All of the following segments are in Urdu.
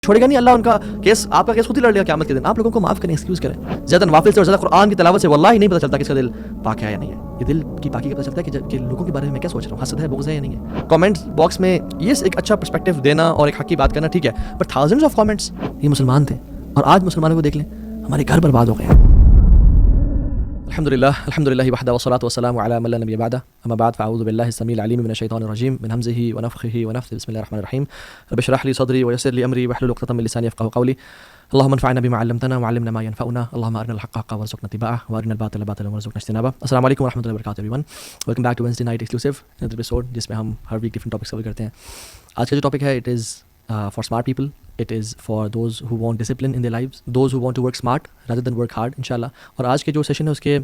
چھوڑے گا نہیں اللہ ان کا کیس, آپ کا کیس خود ہی لڑ لے گا قیامت کے دن. آپ لوگوں کو معاف کریں, ایکسکیوز کریں. زیادہ نوافل سے اور زیادہ قرآن کی تلاوت سے واللہ نہیں پتہ چلتا کہ اس کا دل پاک ہے یا نہیں ہے. یہ دل کی پاکی کا پتہ چلتا ہے کہ لوگوں کے بارے میں کیا سوچ رہا ہوں, حسد ہے, بغض ہے یا نہیں ہے. کامنٹ باکس میں یہ ایک اچھا پرسپیکٹیو دینا اور ایک حق کی بات کرنا ٹھیک ہے, بٹ تھاؤزنڈز آف کامنٹس, یہ مسلمان تھے اور آج مسلمانوں کو دیکھ لیں ہمارے گھر برباد ہو گئے ہیں. الحمدللہ وحدہ والصلاۃ والسلام علی من لا نبی بعدہ, اما بعد فاعوذ باللہ السمیع العلیم من الشیطان الرجیم من ہمزہ ونفخہ ونفثہ. بسم اللہ الرحمن الرحیم. رب اشرح لی صدری ویسر لی امری واحلل عقدۃ من لسانی یفقهوا قولی. اللهم انفعنا بما علمتنا وعلمنا ما ينفعنا. اللهم ارنا الحق حقا وارزقنا اتباعه وارنا الباطل باطلا وارزقنا اجتنابه. السلام علیکم ورحمۃ اللہ وبرکاتہ everyone. Welcome back to Wednesday night exclusive episode جس میں ہم ہر ویک ڈفرنٹ ٹاپکس کور کرتے ہیں. آج کا جو ٹاپک ہے, it is for smart people. It is for those who want discipline in their lives, those who want to work smart rather than work hard inshallah. اور آج کے جو سیشن ہے اس کے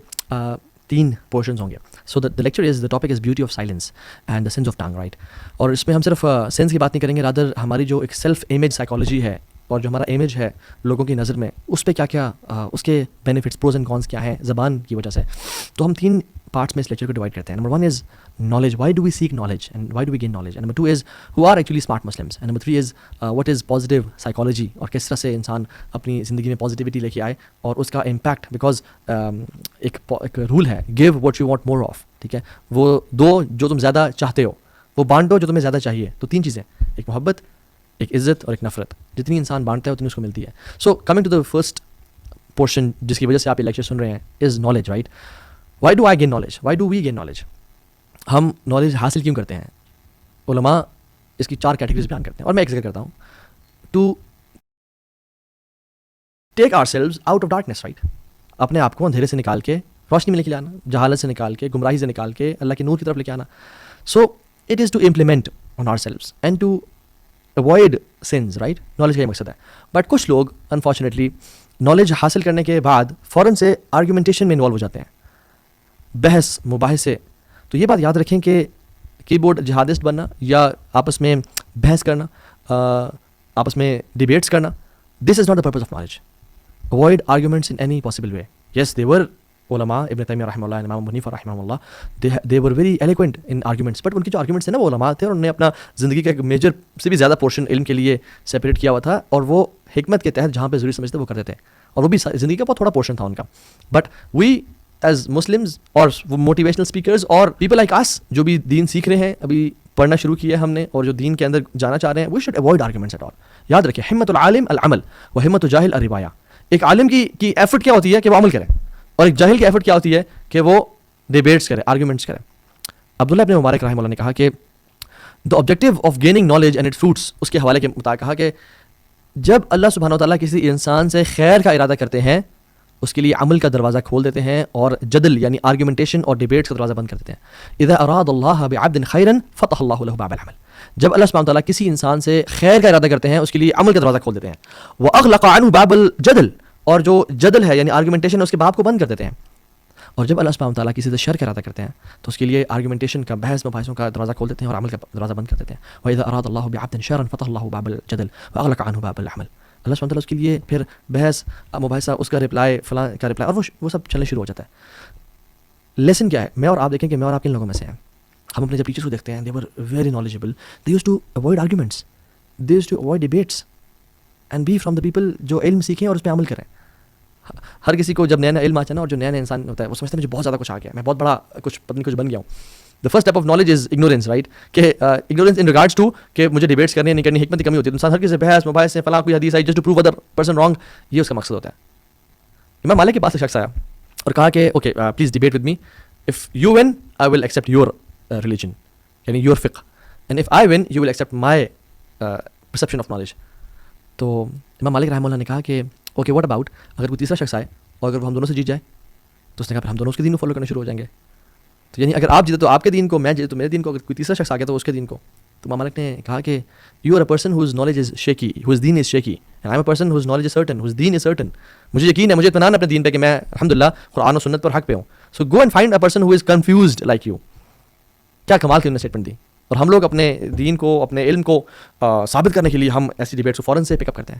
3 پورشنز ہوں گے. سو the lecture is, the topic is beauty of silence and the sins of tongue, right. اور اس میں ہم صرف سینس کی بات نہیں کریں گے, رادر ہماری جو ایک سیلف امیج سائیکالوجی ہے اور جو ہمارا امیج ہے لوگوں کی نظر میں, اس پہ کیا کیا اس کے بینیفٹس, پروز اینڈ کونس کیا ہیں زبان کی وجہ سے. تو ہم 3 پارٹس میں اس لیکچر کو ڈیوائڈ کرتے ہیں. Number 1 is knowledge, why do we seek knowledge and why do we gain knowledge, and number 2 is who are actually smart Muslims, and number 3 is what is positive psychology, اور کس طرح سے انسان اپنی زندگی میں پازیٹیوٹی لے کے آئے اور اس کا امپیکٹ, بیکاز ایک رول ہے give what you want more of, ٹھیک ہے. وہ دو جو تم زیادہ چاہتے ہو وہ بانٹو جو تمہیں زیادہ چاہیے. تو 3 چیزیں, ایک محبت, ایک عزت اور ایک نفرت. جتنی انسان بانٹتا ہے اتنی اس کو ملتی ہے. So coming to the first portion جس کی وجہ سے آپ یہ لیکچر سن رہے ہیں, is knowledge, right. Why do I gain knowledge, why do we gain knowledge. ہم نالج حاصل کیوں کرتے ہیں؟ علماء اس کی 4 کیٹیگریز بیان کرتے ہیں اور میں ایک ذکر کرتا ہوں. To take ourselves out of darkness, right. اپنے آپ کو اندھیرے سے نکال کے روشنی میں لے کے آنا, جہالت سے نکال کے, گمراہی سے نکال کے اللہ کے نور کی طرف لے کے آنا. So it is to implement on ourselves and to avoid sins, right. Knowledge کا یہ مقصد ہے. بٹ کچھ لوگ انفارچونیٹلی نالج حاصل کرنے کے بعد فوراً سے آرگیومنٹیشن میں انوالو ہو جاتے ہیں, بحث مباحثے. تو یہ بات یاد رکھیں کہ کی بورڈ جہادسٹ بننا یا آپس میں بحث کرنا, آپس میں ڈیبیٹس کرنا, this is not the purpose of knowledge. Avoid arguments in any possible way. Yes they were علماء, ابن تیمیہ رحمہ اللہ, امام ابو حنیفہ رحمہ اللہ, they were very eloquent in arguments, but ان کی جو آرگیومنٹس ہیں نا وہ علماء تھے اور انہوں نے اپنا زندگی کا ایک میجر سے بھی زیادہ پورشن علم کے لیے سیپریٹ کیا ہوا تھا, اور وہ حکمت کے تحت جہاں پہ ضروری سمجھتے وہ کرتے تھے, اور وہ بھی زندگی کا بہت تھوڑا پورشن تھا ان کا. بٹ وی ایز مسلمز اور موٹیویشنل اسپیکرز اور پیپل لائک اس جو بھی دین سیکھ رہے ہیں, ابھی پڑھنا شروع کیا ہے ہم نے, اور جو دین کے اندر جانا چاہ رہے ہیں, we should avoid arguments at all. یاد رکھیں, ہمت العالم العمل و ہمت الجاہل الروایہ. ایک عالم کی ایفرٹ کیا ہوتی ہے کہ وہ عمل کرے, اور ایک جاہل کی ایفرٹ کیا ہوتی ہے کہ وہ ڈیبیٹس کرے, آرگیومنٹس کرے. عبداللہ ابن مبارک رحمہ اللہ نے کہا کہ the objective of gaining knowledge and it fruits, اس کے حوالے کے مطابق کہا کہ جب اللہ سبحانہ وتعالیٰ کسی انسان سے خیر کا ارادہ کرتے ہیں اس کے لیے عمل کا دروازہ کھول دیتے ہیں اور جدل یعنی آرگیومنٹیشن اور ڈیبیٹس کا دروازہ بند کر دیتے ہیں. اذا اراد اللہ بعبد خیرا فتح اللہ له باب العمل. جب اللہ سبحانہ وتعالیٰ کسی انسان سے خیر کا ارادہ کرتے ہیں اس کے لیے عمل کا دروازہ کھول دیتے ہیں. واغلق عنه باب الجدل, اور جو جدل ہے یعنی آرگیومنٹیشن اس کے باب کو بند کر دیتے ہیں. اور جب اللہ سبحانہ وتعالیٰ کسی سے شر کا ارادہ کرتے ہیں تو اس کے لیے آرگیومنٹیشن کا, بحث مباحثوں کا دروازہ کھول دیتے ہیں اور عمل کا دروازہ بند کر دیتے ہیں. واذا اراد اللہ بعبد شرا فتح اللہ باب الجدل واغلق عنه باب العمل. اللہ سبحانہ وتعالیٰ اس کے لیے پھر بحث مباحثہ, اس کا رپلائی, فلاں کا رپلائی, اور وہ سب چلنے شروع ہو جاتا ہے. لیسن کیا ہے؟ میں اور آپ دیکھیں کہ میں اور آپ کن لوگوں میں سے ہیں. ہم اپنے جب ٹیچرس کو دیکھتے ہیں, they were very knowledgeable, they used to avoid arguments, they used to avoid debates and be from the people جو علم سیکھیں اور اس پہ عمل کریں. ہر کسی کو جب نیا نیا علم آتا ہے نا, اور جو نیا نیا انسان ہوتا ہے وہ سمجھتا ہے مجھے بہت زیادہ کچھ آ گیا, میں بہت بڑا کچھ پتہ نہیں کچھ بن گیا ہوں. The first step of knowledge is ignorance, right? کہ ignorance in regards to کہ مجھے ڈیبیٹس کرنی ہے نہیں کرنی, حکمت کی کمی ہوتی ہے. انسان ہر کسی سے بحث مباحث سے فلاں کوئی حدیث آئی just to prove other person wrong, یہ اس کا مقصد ہوتا ہے. امام مالک کے پاس ایک شخص آیا اور کہا کہ okay please debate with me, if you win I will accept your religion یعنی your fiqh, and if I win you will accept my perception of knowledge. تو امام مالک رحمہ اللہ نے کہا کہ اوکے what about اگر کوئی تیسرا شخص آئے اور اگر وہ ہم دونوں سے جیت جائے, تو اس نے کہا پھر ہم دونوں اس کے دین کو فالو کرنا شروع ہو جائیں گے. تو یعنی اگر آپ جیتے تو آپ کے دین کو, میں جیتے تو میرے دین کو, اگر کوئی تیسرا شخص آ گیا تو اس کے دین کو. تو امام مالک نے کہا کہ you are a person whose knowledge is shaky, whose دین is shaky, and I am a person whose knowledge is certain, whose دین از سرٹن. مجھے یقین ہے, مجھے اطمینان ہے اپنے دین پہ کہ میں الحمدللہ قرآن و سنت پر حق پہ ہوں. So go and find a person who is confused like you. کیا کمال کی انہوں نے اسٹیٹمنٹ دی. اور ہم لوگ اپنے دین کو, اپنے علم کو ثابت کرنے کے لیے ہم ایسی ڈیبیٹس کو فوراً سے پک اپ کرتے ہیں.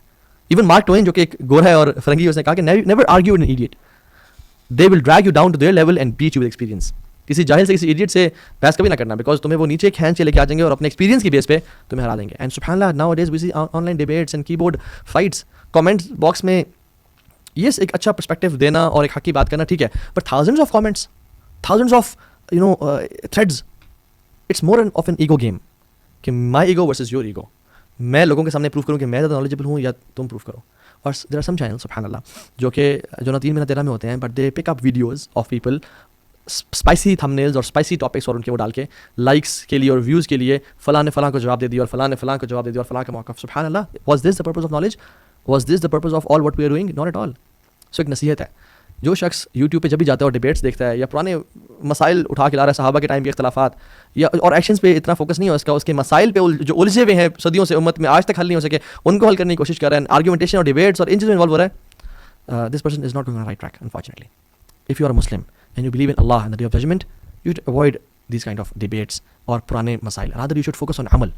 ایون مارک ٹوین جو کہ ایک گورا ہے اور فرنگی, اس نے کہا کہ never argue with an idiot, they will drag you down to their level and beat you with experience. کسی جاہل سے کسی ایڈیٹ سے بحث کبھی نہ کرنا, بیکاز تمہیں وہ نیچے کھینچ کے لے کے آ جائیں گے اور اپنے ایکسپیرینس کی بیس پہ تمہیں ہرا دیں گے. اینڈ سبحان اللہ nowadays we see online debates and keyboard fights, comments box میں یس ایک اچھا پرسپیکٹیو دینا اور ایک حق کی بات کرنا ٹھیک ہے, but thousands of comments, thousands of threads, it's more of an ego game کہ my ego versus your ego. میں لوگوں کے سامنے پروف کروں کہ میں زیادہ نالجبل ہوں یا تم پروف کرو. اور دیر آر سم چینل سبحان اللہ جو نہ 3 میں نہ 13 میں ہوتے ہیں, but they pick up videos of people spicy thumbnails اور اسپائسی ٹاپکس اور ان کے وہ ڈال کے لائکس کے لیے اور ویوز کے لیے فلاں نے فلاں کو جواب دے دیا اور فلاں نے فلاں کو جواب دے دیا اور فلاں کا موقف. سبحان اللہ, was this the purpose of knowledge, was this the purpose of all what we are doing? Not at all. So ایک نصیحت ہے, جو شخص یوٹیوب پہ جب بھی جاتا ہے اور ڈیبیٹس دیکھتا ہے یا پرانے مسائل اٹھا کے لا رہا ہے, صحابہ کے ٹائم کے اختلافات یا اور ایکشنس پہ اتنا فوکس نہیں ہو اس کے مسائل پہ جو الجھے ہوئے ہیں صدیوں سے امت میں آج تک حل نہیں ہو سکے, ان کو حل کرنے کی کوشش کر رہے ہیں, آرگومنٹیشن اور ڈیبیٹس اور ان چیزوں میں انوالو ہو رہا ہے, this person is not going on right track unfortunately. If you are Muslim and you believe in Allah and the day of judgment, you should avoid these kind of debates اور پرانے مسائل. Rather you should focus on عمل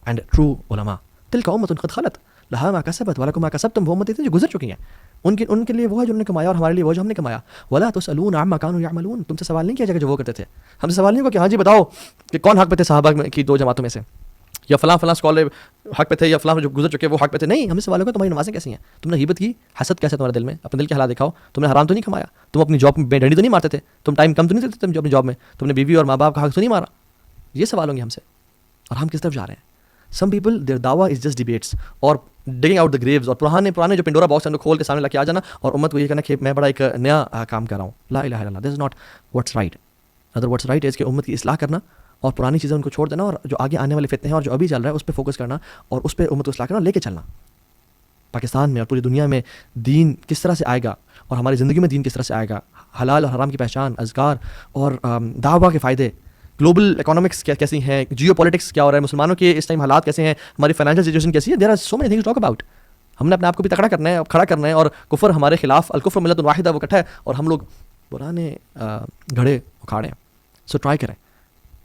اینڈ ٹرو علماء. تلک امۃ قد خلت لہا ما کسبت ولکم ما کسبتم. وہ امتیں جو گزر چکی ہیں ان کے لیے وہ ہے جو انہوں نے کمایا اور ہمارے لیے وہ جو ہم نے کمایا. ولا تسألون عما كانوا يعملون. تم سے سوال نہیں کیا جائے گا جو وہ کرتے تھے. ہم سے سوال نہیں ہوگا کہ ہاں جی بتاؤ کہ کون حق پہ تھے صحابہ کی 2 جماعتوں میں سے, یا فلاں اسکالر حق پہ تھے, یا فلاں جو گزر چکے وہ حق پہ تھے. نہیں, ہم سے سوال ہوگا تمہاری نمازیں کیسی ہیں, تم نے غیبت کی, حسد کیسے تمہارے دل میں, اپنے دل کے حالات دکھاؤ. تم نے حرام تو نہیں کھمایا, تم اپنی جاب میں ڈنڈی تو نہیں مارتے تھے, تم ٹائم کم تو نہیں دیتے تھے اپنی جاب میں, تم نے بیوی اور ماں باپ کا حق تو نہیں مارا. یہ سوال ہوں گے ہم سے, اور ہم کس طرف جا رہے ہیں. سم پیپل دیر دعویٰ از جسٹ ڈیبیٹس اور ڈگنگ آؤٹ دا گریوز, اور پرانے جو پنڈورا باکس ہیں ان کو کھول کے سامنے لا کے آ جانا اور امت کو یہ کہنا کہ میں بڑا ایک نیا کام کر رہا ہوں. لا الہ الا اللہ, this is not what's right. Other what's right is کہ امت کی اصلاح کرنا اور پرانی چیزیں ان کو چھوڑ دینا, اور جو آگے آنے والے فتنے ہیں اور جو ابھی چل رہا ہے اس پہ فوکس کرنا اور اس پہ امت کو اصلاح کرنا, لے کے چلنا. پاکستان میں اور پوری دنیا میں دین کس طرح سے آئے گا اور ہماری زندگی میں دین کس طرح سے آئے گا, حلال اور حرام کی پہچان, اذکار اور دعویٰ کے فائدے, گلوبل اکنامکس کیسی ہیں, جیو پولیٹکس کیا ہو رہا ہے, مسلمانوں کے اس ٹائم حالات کیسے ہیں, ہماری فائنینشیل سچویشن کیسی ہے. There are so many things talk about. ہم نے اپنے آپ کو بھی تکڑا کرنا ہے, کھڑا کرنا ہے, اور کفر ہمارے خلاف, الکفر ملت واحدہ وہ کٹھا ہے, اور ہم لوگ پرانے گھڑے اکھاڑے. سو ٹرائی کریں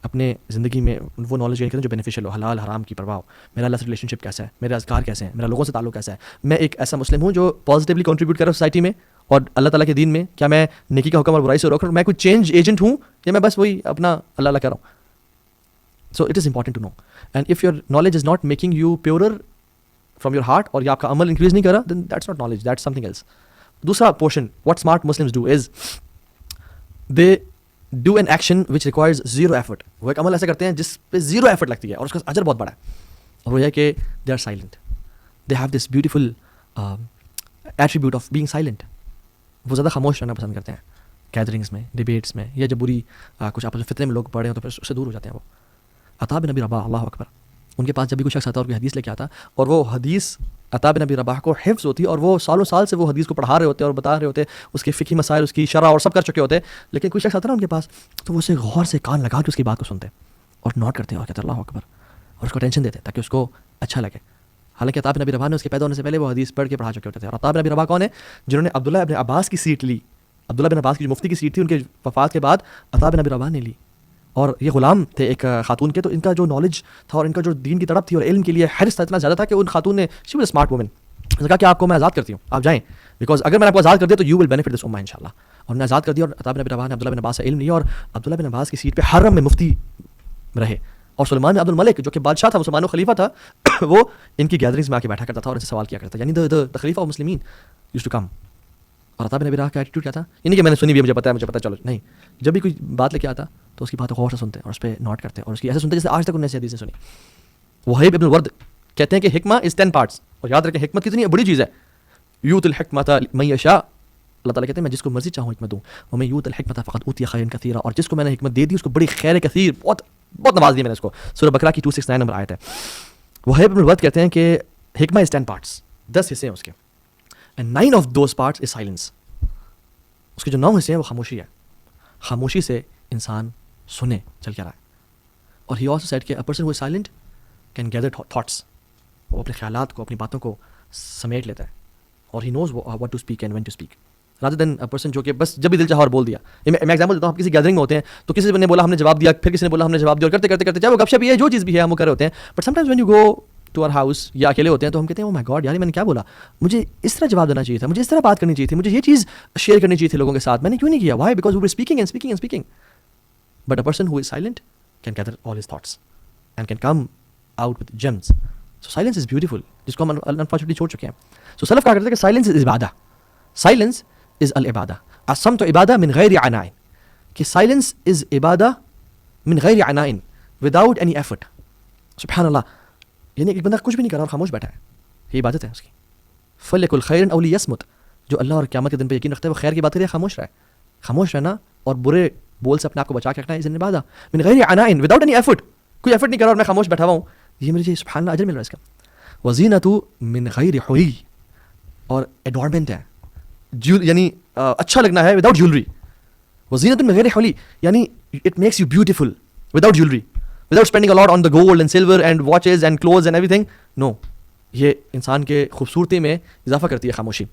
اپنے زندگی میں وہ نالج گین کریں جو بینیفیشیل ہو, حلال حرام کی پرواہ ہو, میرا اللہ سے ریلیشن شپ کیسا ہے, میرے اذکار کیسے ہیں, میرا لوگوں سے تعلق کیسا ہے, میں ایک ایسا مسلم ہوں جو پازیٹیولی کنٹریبیوٹ کر رہا ہوں سوسائٹی میں اور اللہ تعالیٰ کے دین میں, کیا میں نیکی کا حکم اور برائی سے روک رہا ہوں, میں کوئی چینج ایجنٹ ہوں یا میں بس وہی اپنا اللہ اللہ کر رہا ہوں. So it is important to know. And if your knowledge is not making you purer from your heart, اور یا آپ کا عمل انکریز نہیں کر رہا, then that's not knowledge, that's something else. دوسرا portion, what smart Muslims do is they do an action which requires zero effort. وہ ایک عمل ایسا کرتے ہیں جس پہ zero effort لگتی ہے اور اس کا اجر بہت بڑا ہے, اور وہ یہ کہ they are silent. They have this beautiful attribute of being silent. وہ زیادہ خاموش رہنا پسند کرتے ہیں گیدرنگس میں, ڈیبیٹس میں, یا جب بری کچھ آپس میں فتنے میں لوگ پڑے ہیں تو پھر اس سے دور ہو جاتے ہیں. وہ عطا بن ابی رباح, اللہ اکبر, ان کے پاس جب بھی کوئی شخص آتا اور کوئی حدیث لے کے آتا, اور وہ حدیث عطا بن ابی رباح کو حفظ ہوتی اور وہ سالوں سال سے وہ حدیث کو پڑھا رہے ہوتے اور بتا رہے ہوتے, اس کے فقہی مسائل, اس کی شرح اور سب کر چکے ہوتے, لیکن کوئی شخص آتا نا ان کے پاس تو وہ اسے غور سے کان لگا کے اس کی بات کو سنتے اور نوٹ کرتے اور کہتے اللہ اکبر, اور اس کو ٹینشن دیتے تاکہ اس کو اچھا لگے. حالانکہ عطا بن ابی رباح نے اس کے پیدا ہونے سے پہلے وہ حدیث پڑھ کے پڑھا چکے ہوتے تھے. اور عطا بن ابی رباح کون ہے؟ جنہوں نے عبداللہ ابن عباس کی سیٹ لی. عبداللہ بن عباس کی جو مفتی کی سیٹ تھی ان کے وفات کے بعد عطا بن ابی رباح نے لی, اور یہ غلام تھے ایک خاتون کے, تو ان کا جو نالج تھا اور ان کا جو دین کی تڑپ تھی اور علم کے لیے حرص تھا اتنا زیادہ تھا کہ ان خاتون نے, شی واز اسمارٹ وومن, نے کہا کہ آپ کو میں آزاد کرتی ہوں, آپ جائیں, بیکاز اگر میں نے آپ کو آزاد کر دیا تو یو ول بینیفٹ دس امہ انشاءاللہ. اور نے آزاد کر دیا, اور عطا بن ابی رباح نے عبداللہ بن عباس سے علم لیا اور عبداللہ بن عباس کی سیٹ پہ حرم میں مفتی رہے. اور سلمان بن عبد الملک جو کہ بادشاہ تھا, مسلمانوں خلیفہ تھا, وہ ان کی گیدرنگز میں آ کے بیٹھا کرتا تھا اور ان سے سوال کیا کرتا, یعنی the خلیفہ آف مسلمین یوزڈ ٹو کم. اور عطا بن ابی رباح کا ایٹیٹیوڈ کیا تھا, یعنی کہ میں نے سنی بھی, مجھے پتہ ہے چلو, نہیں, جب بھی کوئی بات لے کے آتا تو اس کی بات غور سے سنتے اور اس پہ نوٹ کرتے, اور اس کی ایسے سنتے جیسے آج تک انہوں نے حدیثیں سنی. وہیب ابن الورد کہتے ہیں کہ حکمہ از 10 parts, اور یاد رکھیں حکمت کتنی بڑی چیز ہے. یوت الحکمۃ من یشاء, اللہ تعالیٰ کہتے ہیں میں جس کو مرضی چاہوں حکمت دوں, ومن یوت الحکمۃ فقد اوتی خیرا کثیرا, اور جس کو میں نے حکمت دے دی اس کو بڑی خیر کثیر, بہت بہت نواز دی میں نے اس کو. سورہ بقرہ کی 269 نمبر آیت ہے. وہیب ابن الورد کہتے ہیں کہ حکمہ از 10 parts, 10 حصے ہیں اس کے, and 9 of those parts is silence. اس کے جو 9 حصے ہیں وہ خاموشی ہے. خاموشی سے انسان سنے چل کیا رہا ہے. اور ہی آلسو سیڈ کہ a person who is silent can gather thoughts, وہ اپنے خیالات کو, اپنی باتوں کو سمیٹ لیتا ہے, اور he knows what to speak and when to speak, rather than a person جو کہ بس جب بھی دل چاہا اور بول دیا. میں ایگزامپل دیتا ہوں, آپ کسی گیدرنگ میں ہوتے ہیں تو کسی نے بولا ہم نے جواب دیا, پھر کسی نے بولا ہم نے جواب دیا, اور کرتے کرتے کرتے چاہے وہ گپ شپ بھی ہے, جو چیز بھی ہے ہم وہ کر رہے ہوتے ہیں. But sometimes when you go to our house یا اکیلے ہوتے ہیں تو ہم کہتے ہیں او مائی گاڈ یار میں نے کیا بولا, مجھے اس طرح جواب دینا چاہیے تھا, مجھے اس طرح بات کرنی چاہیے تھی, مجھے یہ چیز شیئر کرنی چاہیے تھی لوگوں کے ساتھ, میں نے کیوں نہیں کیا. Why? Because we were speaking and speaking and speaking. But a person who is silent can gather all his thoughts and can come out with gems. So silence is beautiful, جس کو ہم unfortunately چھوڑ چکے ہیں. So سلف کہا کرتے ہیں کہ silence is Ubadah. Silence is العبادہ. الصمت Ubadah من غیر عناء. کہ silence is عبادہ من غیر عناء, without any effort. سبحان اللہ. یعنی ایک بندہ کچھ بھی نہیں کر رہا اور خاموش بیٹھا ہے, یہ عبادت ہے اس کی. فلیکل خیرا او لیصمت. جو اللہ اور قیامت کے دن پہ یقین رکھتا ہے وہ خیر کی بات کرے, خاموش رہے. خاموش رہنا اور برے بول سے اپنے آپ کو بچا کے رکھنا is an عبادہ من غیر عناء, without any effort. کوئی ایفرٹ نہیں کر رہا اور میں خاموش بیٹھا ہوا ہوں, یہ مجھے سبحان اللہ اجر مل رہا ہے اس کا. وزینۃ من غیر حلی, اور ایڈورنمنٹ ہے, یعنی اچھا لگنا ہے وداؤٹ جیولری. وزینۃ من غیر حلی یعنی it makes you beautiful without jewellery, without spending a lot on the gold and silver and watches and clothes and everything. No, یہ انسان کے خوبصورتی میں اضافہ کرتی ہے خاموشی.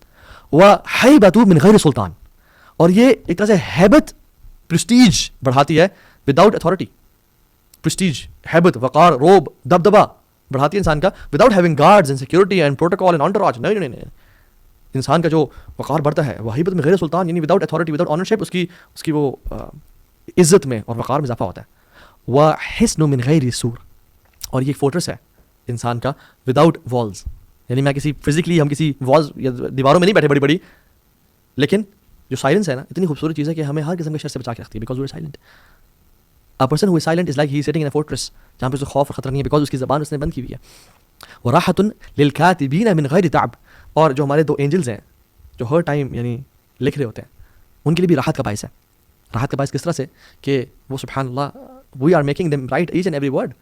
وحیبۃ من غیر سلطان, اور یہ ایک طرح سے ہیبت, پرسٹیج بڑھاتی ہے وداؤٹ اتھارٹی. پرسٹیج, ہیبت, وقار, روب, دبدبا بڑھاتی ہے انسان کا without having guards and security and protocol and entourage. نہیں, انسان کا جو وقار بڑھتا ہے وہ ہیبت میں غیر سلطان یعنی وداؤٹ اتھارٹی, وداؤٹ آنرشپ, اس کی وہ عزت میں اور وقار میں اضافہ ہوتا ہے. وحسن من غیر سور, اور یہ ایک فورٹریس ہے انسان کا وداؤٹ والز. یعنی میں کسی فزیکلی ہم کسی والز یا دیواروں میں نہیں بیٹھے بڑی بڑی, لیکن جو سائلنس ہے نا اتنی خوبصورت چیز ہے کہ ہمیں ہر قسم کے شر سے بچا کے رکھتی ہے, because we are silent. A person who is silent is like he is sitting in a fortress, جہاں پہ اس کو خوف اور خطرہ نہیں ہے, بیکاز اس کی زبان اس نے بند کی ہوئی ہے. وراحۃ للکاتبین من غیر تعب, اور جو ہمارے 2 اینجلز ہیں جو ہر ٹائم یعنی لکھ رہے ہوتے ہیں, ان کے لیے بھی راحت کا باعث ہے. راحت کا باعث کس طرح سے کہ وہ سبحان اللہ we are making them write each and every word,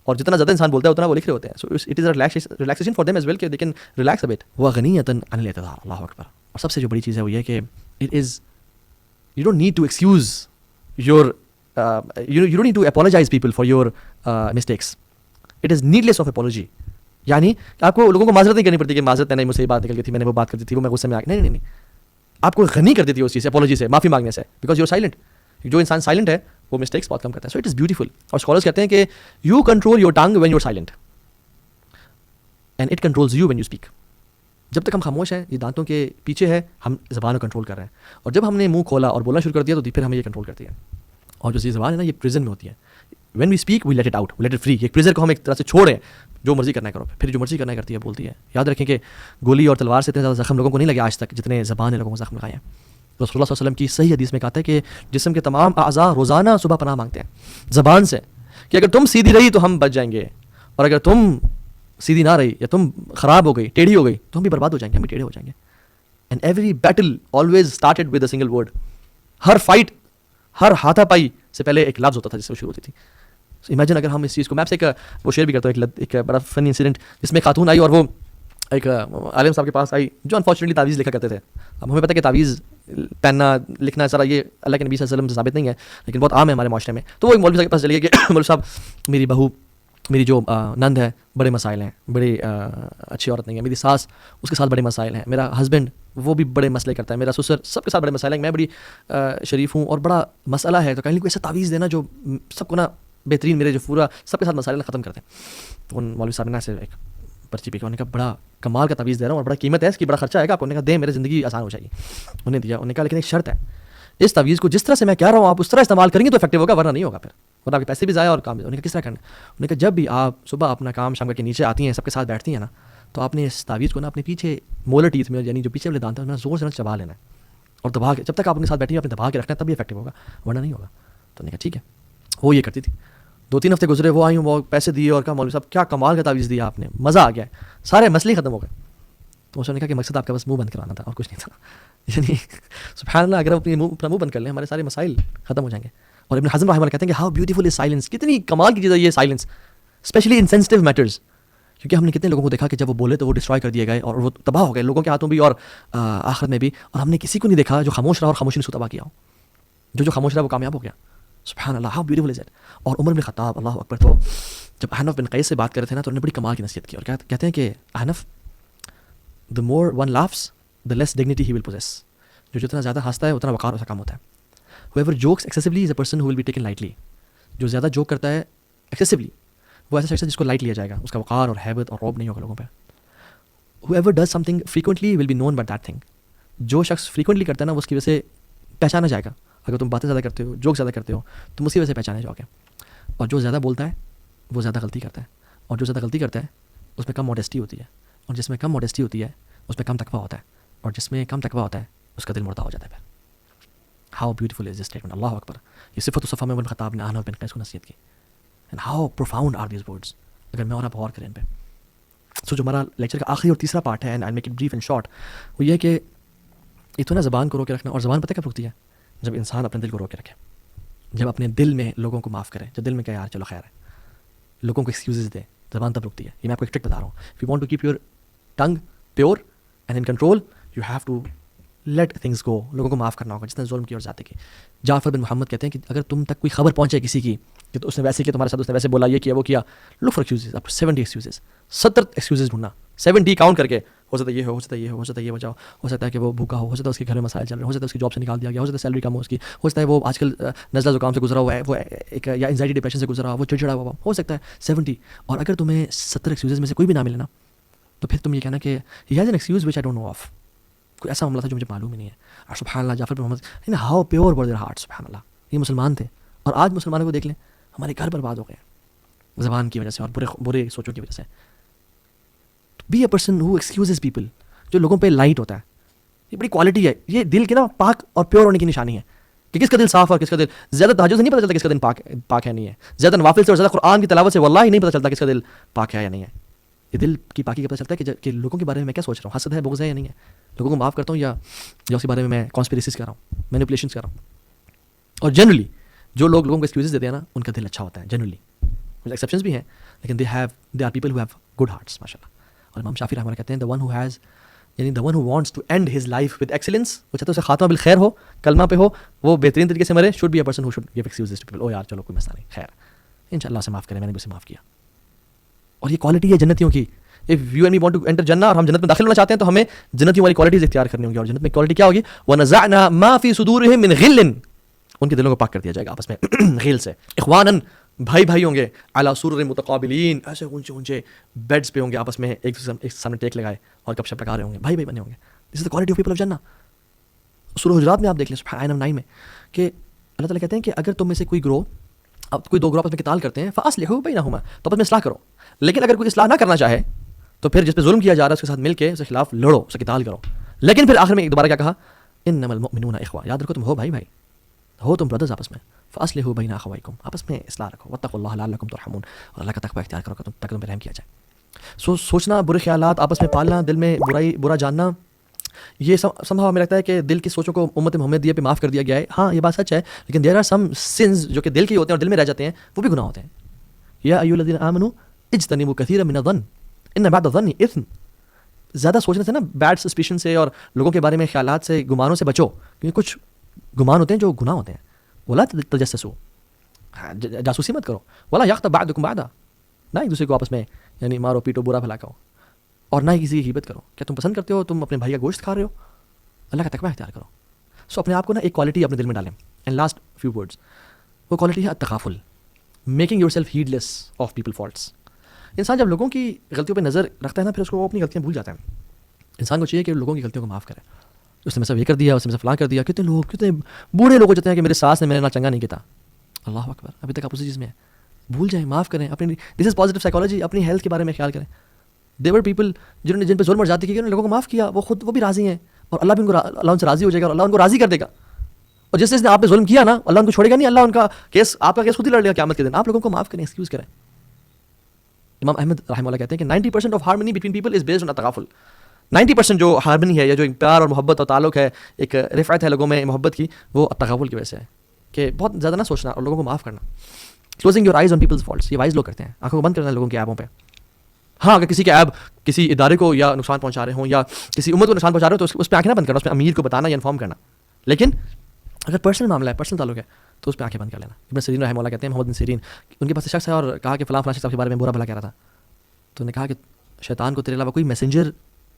اور جتنا زیادہ انسان بولتا ہے اتنا وہ لکھ رہے ہوتے ہیں. So it is a relaxation for them as well کہ they can relax a bit. وغنیۃ عن الاعتذار, اللہ اکبر. اور سب سے جو بڑی چیز ہے وہ یہ کہ it is you don't need to excuse your you don't need to apologize people for your mistakes. It is needless of apology. یعنی کہ آپ کو لوگوں کو معذرت نہیں کرنی پڑتی کہ معذرت ہے, نہیں مجھ سے یہ بات نکل گئی تھی, میں نے وہ بات کر دی تھی, وہ میں غصے میں آ گیا. نہیں, آپ کو غنی کر دیتی ہے اس چیز سے, اپولوجی سے, معافی مانگنے سے, بیکاز یو آر سائلنٹ. جو انسان سائلنٹ ہے وہ مسٹیکس بہت کم کرتا ہے. So it is beautiful. اور اسکالرز کہتے ہیں کہ you control your tongue when you are silent and it controls you when you speak. جب تک ہم خاموش ہیں, یہ دانتوں کے پیچھے ہے, ہم زبان کو کنٹرول کر رہے ہیں, اور جب ہم نے منہ کھولا اور بولنا شروع کر دیا تو پھر ہمیں یہ کنٹرول کرتی ہے. اور جو یہ زبان ہے نا یہ پریزن میں ہوتی ہے. When we speak we let it out, let it free. ایک پریزر کو ہم ایک طرح سے چھوڑیں, جو مرضی کرنا ہے کرو, پھر جو مرضی کرنا ہے کرتی ہے بولتی ہے. یاد رکھیں کہ گولی اور تلوار سے اتنے زیادہ زخم لوگوں کو نہیں لگے آج تک جتنے زبان نے لوگوں کو زخم لگائے ہیں. رسول اللہ صلی اللہ علیہ وسلم کی صحیح حدیث میں کہا ہے کہ جسم کے تمام اعضاء روزانہ صبح پناہ مانگتے ہیں زبان سے, کہ اگر تم سیدھی رہی تو ہم بچ جائیں گے, اور اگر تم سیدھی نہ رہی یا تم خراب ہو گئی, ٹیڑھی ہو گئی, تو ہم بھی برباد ہو جائیں گے, ہم بھی ٹیڑھے ہو جائیں گے. And every battle always started with a single word. ہر فائٹ, ہر ہاتھا پائی سے پہلے ایک لفظ ہوتا تھا جس سے شروع ہوتی تھی. امیجن اگر ہم اس چیز کو, میں آپ سے ایک وہ شیئر بھی کرتا ہوں, ایک بڑا فنی انسیڈنٹ, جس میں خاتون آئی اور وہ ایک عالم صاحب کے پاس آئی جو انفارچونیٹلی تعویذ لکھا کرتے تھے. اب ہمیں پتہ ہے کہ تعویذ پہننا لکھنا ذرا یہ اللہ کے نبی صلی اللہ علیہ وسلم سے ثابت نہیں ہے, لیکن بہت عام ہے ہمارے معاشرے میں. تو وہ ایک مولوی صاحب کے پاس چلی گئی کہ مولوی صاحب میری بہو, میری جو نند ہے, بڑے مسائل ہیں, بڑی اچھی عورت نہیں ہے, میری ساس اس کے ساتھ بڑے مسائل ہیں, میرا ہسبینڈ وہ بھی بڑے مسئلے کرتا ہے, میرا سسر, سب کے ساتھ بڑے مسائل ہیں, میں بڑی شریف ہوں اور بڑا مسئلہ ہے, تو کہیں کوئی ایسا تعویذ دینا جو سب کو نا بہترین, میرے جو پورا سب کے ساتھ مسائل ختم کرتے ہیں. تو ان مولوی صاحب نے ایسے ایک پرچی پہ انہوں نے کہا بڑا کمال کا تعویذ دے رہا ہوں اور بڑا قیمت ہے اس کی, بڑا خرچہ آئے گا آپ کو. انہوں نے کہا دیں, میری زندگی آسان ہو جائے گی. انہوں نے دیا. انہوں نے کہا لیکن ایک شرط ہے, اس تعویذ کو جس طرح سے میں کہہ رہا ہوں آپ اس طرح استعمال کریں گے تو افیکٹو ہوگا, ورنہ نہیں ہوگا, پھر ورنہ آپ کے پیسے بھی ضائع اور کام بھی. انہوں نے کہا کس طرح کرنا ہے؟ انہوں نے کہا جب بھی آپ صبح اپنا کام شام کر کے نیچے آتی ہیں, سب کے ساتھ بیٹھتی ہیں نا, تو آپ نے اس تعویذ کو نا اپنے پیچھے مولر ٹیتھ میں, یعنی جو پیچھے والے دانت ہیں, زور سے چبا لینا ہے اور دبا کے, جب تک آپ اپنے ساتھ بیٹھی ہیں آپ نے دبا کے رکھنا ہے, تب بھی افیکٹو ہوگا, ورنہ نہیں ہوگا. تو نے کہا ٹھیک ہے. وہ یہ کرتی تھی. 2-3 ہفتے گزرے, وہ آئی ہوں, وہ پیسے دیے اور کہا مولوی صاحب کیا کمال کا تعویذ دیا آپ نے, مزہ آ گیا, سارے مسئلے ختم ہو گئے. تو اس نے کہا کہ مقصد آپ کا بس منہ بند کرانا تھا اور کچھ نہیں تھا. یعنی سبحان اللہ, اگر اپنا منہ بند کر لیں ہمارے سارے مسائل ختم ہو جائیں گے. اور ابن حزم رحمہ اللہ کہتے ہیں کہ ہاؤ بیوٹیفل از سائلنس, کتنی کمال کی چیز ہے یہ silence, especially in sensitive matters. کیونکہ ہم نے کتنے لوگوں کو دیکھا کہ جب وہ بولے تو وہ ڈسٹرائے کر دیے گئے اور وہ تباہ ہو گئے لوگوں کے ہاتھوں بھی اور آخرت میں بھی. اور ہم نے کسی کو نہیں دیکھا جو خاموش رہا اور خاموشی نے اس کو تباہ کیا ہو. جو خاموش رہا وہ کامیاب ہو گیا. سبحان اللہ, ہاؤ بیوٹیفل از اٹ. اور عمر بن خطاب, اللہ اکبر, تو جب احنف بن قیس سے بات کر رہے تھے نا, تو انہوں نے بڑی کمال کی نصیحت کی اور کہتے ہیں کہ احنف, the more one laughs the less dignity he will possess. جو جتنا زیادہ ہنستا ہے اتنا وقار اس کا کم ہوتا ہے. whoever jokes excessively is a person who will be taken lightly. جو زیادہ جوک کرتا ہے ایکسیسولی وہ ایسا شخص ہے جس کو لائٹ لیا جائے گا, اس کا وقار اور ہیبت اور روب نہیں ہوگا لوگوں پہ. whoever does something frequently will be known by that thing. جو شخص فریکوینٹلی کرتا ہے نا وہ اس کی وجہ سے پہچانا جائے گا, اگر تم باتیں زیادہ کرتے ہو، جوک زیادہ کرتے ہو، تم اسی وجہ سے پہچانے جاؤ گے. اور جو زیادہ بولتا ہے وہ زیادہ غلطی کرتا ہے، اور جو زیادہ غلطی کرتا ہے اس میں کم موڈیسٹی ہوتی ہے، اور جس میں کم موڈیسٹی ہوتی ہے اس میں کم تقویٰ ہوتا ہے، اور جس میں کم تقویٰ ہوتا ہے اس کا دل مردہ ہو جاتا ہے. پھر how beautiful is this statement, اللہ اکبر. یہ صفت صفا میں بن خطاب نے احنف بن قیس کو نصیحت کی. And how profound are these words. اگر میں اور آپ غور کریں ان پہ. سو جو ہمارا لیکچر کا آخری اور تیسرا پارٹ ہے، and I make it brief and short, وہ یہ کہ ایک تو نا زبان کو روکے رکھنا. اور زبان پتہ کب رکتی ہے؟ جب انسان اپنے دل کو روکے رکھے، جب اپنے دل میں لوگوں کو معاف کرے، جب دل میں کہ یار چلو خیر ہے، لوگوں کو ایکسکیوزز دے، زبان تب رکتی ہے. یہ میں آپ کو ایک ٹرک بتا رہا ہوں. If you want to keep your tongue pure and in control, you have to let things go. لوگوں کو معاف کرنا ہوگا جس نے ظلم کی اور زیادتی کی. جعفر بن محمد کہتے ہیں کہ اگر تم تک کوئی خبر پہنچے کسی کی کہ تو اس نے ویسے کیا تمہارے ساتھ، اس نے ویسے بولا، یہ کیا وہ کیا، لک فار ایکسکیوزز. آپ 70 ایکسکیوزز، 70 ایکسکیوزز ڈھونڈنا، 70 کاؤنٹ کر کے. ہو سکتا ہے یہ ہو سکتا ہے یہ ہو سکتا ہے یہ وجہ ہو سکتا ہے کہ وہ بھوکا ہو سکتا ہے اس کے گھر میں مسائل چل رہے ہو سکتا ہے اس کی جاب سے نکال دیا گیا، ہو سکتا ہے سیلری کم ہو اس کی، ہو سکتا ہے وہ آج کل نزلہ زکام سے گزرا ہوا ہے، وہ ایک یا انزائٹی ڈپریشن سے گزرا ہوا، وہ چڑچڑا ہوا ہو سکتا ہے 70. اور اگر تمہیں 70 ایکسکیوزز میں سے کوئی بھی نہ ملے نا، تو پھر تم یہ کہنا کہ he has an excuse which I don't know of. کوئی ایسا معاملہ تھا جو مجھے معلوم ہی نہیں ہے. اور سبحان اللہ، Jafar bin Muhammad how pure were their heart. سبحان اللہ، یہ مسلمان تھے. اور آج مسلمانوں کو دیکھ لیں، ہمارے گھر برباد ہو گئے زبان کی وجہ سے اور برے سوچوں کی وجہ سے. Be a person who excuses people, جو لوگوں پہ لائٹ ہوتا ہے. یہ بڑی کوالٹی ہے، یہ دل کے نا پاک اور پیور ہونے کی نشانی ہے کہ کس کا دل صاف اور کس کا دل. زیادہ تہجد سے نہیں پتہ چلتا کس کا دل پاک ہے نہیں ہے. زیادہ نوافل سے اور زیادہ قرآن کی تلاوت سے واللہ نہیں پتہ چلتا کس کا دل پاک ہے یا نہیں ہے. یہ دل کی پاکی کا پتہ چلتا ہے کہ لوگوں کے بارے میں کیا سوچ رہا ہوں، حسد ہے، بغض ہے یا نہیں ہے، لوگوں کو معاف کرتا ہوں یا اس کے بارے میں میں کانسپیریسیز کر رہا ہوں، مینیپولیشنز کر رہا ہوں. اور جنرلی جو لوگوں کو ایکسکیوزز دیتے ہیں نا، ان کا دل اچھا ہوتا ہے جنرلی. کچھ ایکسیپشنز بھی ہیں لیکن they are people who have good hearts ماشاء اللہ. اور امام شافعی رحمہ اللہ کہتے ہیں the one who wants to end his life with excellence، وہ چاہتے ہیں اسے خاتمہ بالخیر ہو، کلمہ پہ ہو، وہ بہترین طریقے سے مرے. should be a person who should give excuses to people. او یار چلو کوئی مسئلہ نہیں، خیر انشاءاللہ سے معاف کریں، میں نے بھی اسے معاف کیا. اور یہ کوالٹی ہے جنتیوں کی. if you and me want to enter جنہ، اور ہم جنت میں داخل ہونا چاہتے ہیں تو ہمیں جنتیوں والی کوالٹیز اختیار کرنی ہوں گی. اور جنت میں کوالٹی کیا ہوگی؟ وَنَزَعْنَا مَا فِي صُدُورِهِم مِّن غِلٍّ، ان کے دلوں کو پاک کر دیا جائے گا آپس میں غل سے. اخواناً، بھائی ہوں گے، علی سرر متقابلین، ایسے اونچے بیڈز پہ ہوں گے، آپس میں ایک سامنے ٹیک لگائے اور گپ شپ لگا رہے ہوں گے، بھائی بنے ہوں گے. This is the quality of people of جنہ. سورہ حجرات میں آپ دیکھ لیں سبحان 9 میں کہ اللہ تعالیٰ کہتے ہیں کہ اگر تم میں سے کوئی دو گروہ آپس میں قتال کرتے ہیں فاصلحوا بینہما، تو آپس میں اصلاح کرو. لیکن اگر کوئی اصلاح نہ کرنا چاہے تو پھر جس پہ ظلم کیا جا رہا ہے اس کے ساتھ مل کے اس کے خلاف لڑو، اس سے قتال کرو. لیکن پھر آخر میں دوبارہ کیا کہا؟ انما المؤمنون اخوہ، یاد رکھو تم ہو بھائی ہو، تم بردرز آپس میں. فاصلحوا بین اخویکم، آپس میں اصلاح رکھو. واتقوا اللہ لعلکم ترحمون، اور اللہ کا تقوی اختیار کرو تاکہ تم پہ رحم کیا جائے. سوچنا، برے خیالات آپس میں پالنا، دل میں برا جاننا، یہ سمجھا ہمیں لگتا ہے کہ دل کی سوچوں کو امت محمدیہ پہ معاف کر دیا گیا ہے. ہاں یہ بات سچ ہے، لیکن دیر آر سم سنز جو کہ دل کے ہوتے ہیں اور دل میں رہ جاتے ہیں، وہ بھی گناہ ہوتے ہیں. یا ایھا الذین آمنوا اجتنبوا کثیرا من الظن ان بعض الظن اثم. زیادہ سوچنے سے نا، بیڈ سسپیشن سے اور لوگوں کے بارے میں خیالات سے، گمانوں سے بچو، کیونکہ کچھ گمان ہوتے ہیں جو گناہ ہوتے ہیں. ولا تجسسوا، جاسوسی مت کرو. ولا یغتب بعضکم بعضا، نہ ایک دوسرے کو آپس میں یعنی مارو پیٹو، برا بھلا کہو، اور نہ ہی کسی کی غیبت کرو. کیا تم پسند کرتے ہو تم اپنے بھائی کا گوشت کھا رہے ہو؟ اللہ کا تقوی اختیار کرو. سو اپنے آپ کو نا ایک کوالٹی اپنے دل میں ڈالیں. اینڈ لاسٹ فیو ورڈز، وہ کوالٹی ہے التغافل، making yourself heedless of people faults. انسان جب لوگوں کی غلطیوں پہ نظر رکھتا ہے نا، پھر اس کو وہ اپنی غلطیاں بھول جاتا ہے. انسان کو چاہیے کہ لوگوں کی غلطیوں کو معاف کرے. اس نے مجھ سے یہ کر دیا، اس نے مجھ سے فلاں کر دیا. کتنے بوڑھے لوگ ہوتے ہیں کہ میرے ساس نے میرے نال چنگا نہیں کیا. اللہ اکبر، ابھی تک آپ اسی چیز میں ہیں. بھول جائیں، معاف کریں. اپنی دس از پازیٹیو سائیکالوجی، اپنی ہیلتھ کے بارے میں خیال کریں. دیور پیپل جن پہ ظلم اور زیادتی کی انہوں نے لوگوں کو معاف کیا، وہ بھی راضی ہیں، اور اللہ بھی اللہ ان سے راضی ہو جائے گا، اور اللہ ان کو راضی کر دے گا. اور جس نے آپ پہ ظلم کیا نا، اللہ ان کو چھوڑے گا نہیں. اللہ ان کا کیس، آپ کا کیس خود ہی لڑ لے گا قیامت کے دن. آپ لوگوں کو معاف کریں، ایکسکیوز کریں. امام احمد رحمہ اللہ کہتے ہیں کہ 90% of harmony between people is based on التغافل. 90% جو ہارمنی ہے یا جو پیار اور محبت اور تعلق ہے، ایک رفعت ہے لوگوں میں محبت کی، وہ التغافل کی وجہ سے ہے کہ بہت زیادہ نہ سوچنا اور لوگوں کو معاف کرنا. Closing your eyes on people's faults, یہ وائز لوگ کرتے ہیں، آنکھوں کو بند کرنا لوگوں کے عیبوں پہ. ہاں اگر کسی کے عیب کسی ادارے کو یا نقصان پہنچا رہے ہوں یا کسی امت کو نقصان پہنچا رہے ہو تو اس پہ آنکھیں نہ بند کرنا، اس پہ امیر کو بتانا یا انفارم کرنا. لیکن اگر پرسنل معاملہ ہے، پرسنل تعلق ہے، تو اس پہ آنکھیں بند کر لینا. ابن سیرین رحمہ اللہ کہتے ہیں، محمد بن سیرین، ان کے پاس شخص ہے اور کہا کہ فلاں شخص کے بارے میں برا بھلا کہہ رہا تھا. تو نے کہا کہ شیطان کو تیرے علاوہ کوئی میسنجر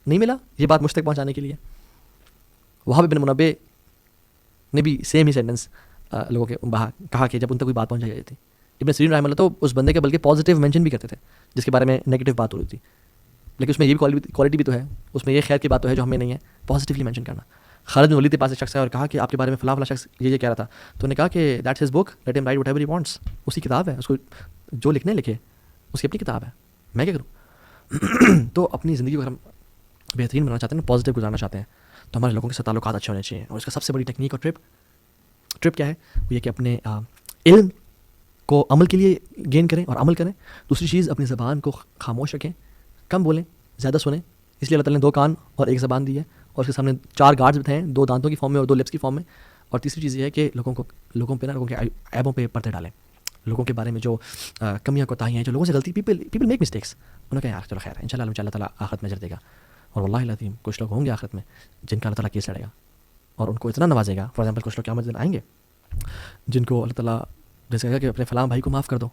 نہیں ملا یہ بات مجھ تک پہنچانے کے لیے؟ وہاب بن منبع نے بھی سیم ہی سینٹنس لوگوں کے کہا کہ جب ان تک کوئی بات پہنچائی جاتی تھی. ابن سیرین رحمہ اللہ تو اس بندے کے بلکہ پازیٹیو مینشن بھی کرتے تھے جس کے بارے میں نیگیٹو بات ہو رہی تھی، لیکن اس میں یہ بھی کوالٹی بھی تو ہے، اس میں یہ خیر کی بات تو ہے جو ہمیں نہیں ہے، پازیٹیولی مینشن کرنا. خالد بن ولید کے پاس ایک شخص ہے اور کہا کہ آپ کے بارے میں فلاں فلاں شخص یہ کہہ رہا تھا. تو انہوں نے کہا کہ دیٹس ہز بک, لیٹ ہم write whatever he wants. اس کی کتاب ہے, اس کو جو لکھنے لکھے, اس کی اپنی کتاب ہے, میں کیا کروں. تو اپنی زندگی کو اگر ہم بہترین بنانا چاہتے ہیں, پازیٹیو گزارنا چاہتے ہیں, تو ہمارے لوگوں کے ساتھ تعلقات اچھے ہونے چاہیے. اور اس کا سب سے بڑی ٹیکنیک اور ٹرپ کیا ہے, وہ یہ کہ اپنے علم کو عمل کے لیے گین کریں اور عمل کریں. دوسری چیز, اپنی زبان کو خاموش رکھیں, کم بولیں, زیادہ سنیں. اس لیے اللہ تعالیٰ نے 2 کان اور 1 زبان دی ہے, اور اس کے سامنے 4 گارڈز بتائے ہیں, 2 دانتوں کی فارم میں اور 2 لپس کی فارم میں. اور تیسری چیز یہ ہے کہ لوگوں پہ نا لوگوں کے عیبوں پہ پردے ڈالیں. لوگوں کے بارے میں جو کمیاں کوتاہیاں ہیں, جو لوگوں سے غلطی, پیپل میک مسٹیکس, انہوں نے کہا یار چلو خیر ہے, انشاءاللہ اللہ تعالیٰ آخرت میں اجر دے گا. اور واللہ العظیم کچھ لوگ ہوں گے آخرت میں جن کا اللہ تعالیٰ کیس لڑے گا اور ان کو اتنا نوازے گا. فار ایگزامپل کچھ لوگ قیامت دن آئیں گے جن کو اللہ تعالیٰ جیسے کہا کہ اپنے فلاں بھائی کو معاف کر دو,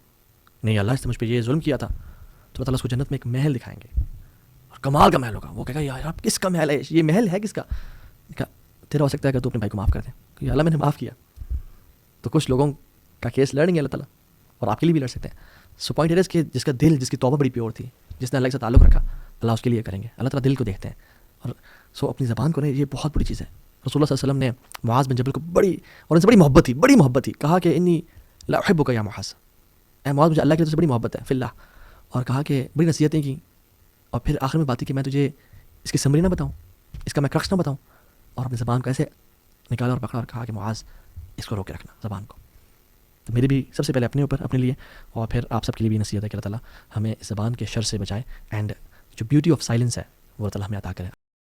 نہیں اللہ اس نے مجھ پہ یہ ظلم کیا تھا, تو اللہ تعالیٰ اس کو جنت میں ایک محل دکھائیں گے, اور کمال کا محل ہوگا. وہ کہے گا یار آپ کس کا محل ہے, یہ محل ہے کس کا. تیرا ہو سکتا ہے کہ تو اپنے بھائی کو معاف کر دیں کہ اللہ میں نے معاف کیا. تو کچھ لوگوں کا کیس لڑیں گے اللہ تعالیٰ, اور آپ کے لیے بھی لڑ سکتے ہیں. سو پوائنٹ اس کہ جس کا دل, جس کی توبہ بڑی پیور تھی, جس نے اللہ کے ساتھ تعلق رکھا, اللہ اس کے لیے کریں گے. اللہ تعالیٰ دل کو دیکھتے ہیں. اور سو اپنی زبان کو نہیں, یہ بہت بڑی چیز ہے. رسول اللہ صلی اللہ علیہ وسلم نے معاذ بن جبل کو بڑی اور ان سے بڑی محبت تھی, کہا کہ انی لا احبک یا معاذ, اے معاذ مجھے اللہ کی طرف سے بڑی محبت ہے فی اللہ. اور کہا کہ بڑی نصیحتیں کی, اور پھر آخر میں بات تھی کہ میں تجھے اس کی سمری نہ بتاؤں, اس کا میں کرکس نہ بتاؤں. اور اپنی زبان کو ایسے نکالا اور پکڑا اور کہا کہ معاذ اس کو روک کے رکھنا زبان کو. تو میری بھی سب سے پہلے اپنے اوپر, اپنے لیے, اور پھر آپ سب کے لیے بھی نصیحت ہے کہ اللہ تعالیٰ ہمیں اس زبان کے شر سے بچائے, اینڈ جو بیوٹی آف سائلنس ہے وہ اللہ تعالیٰ ہمیں عطا کرے.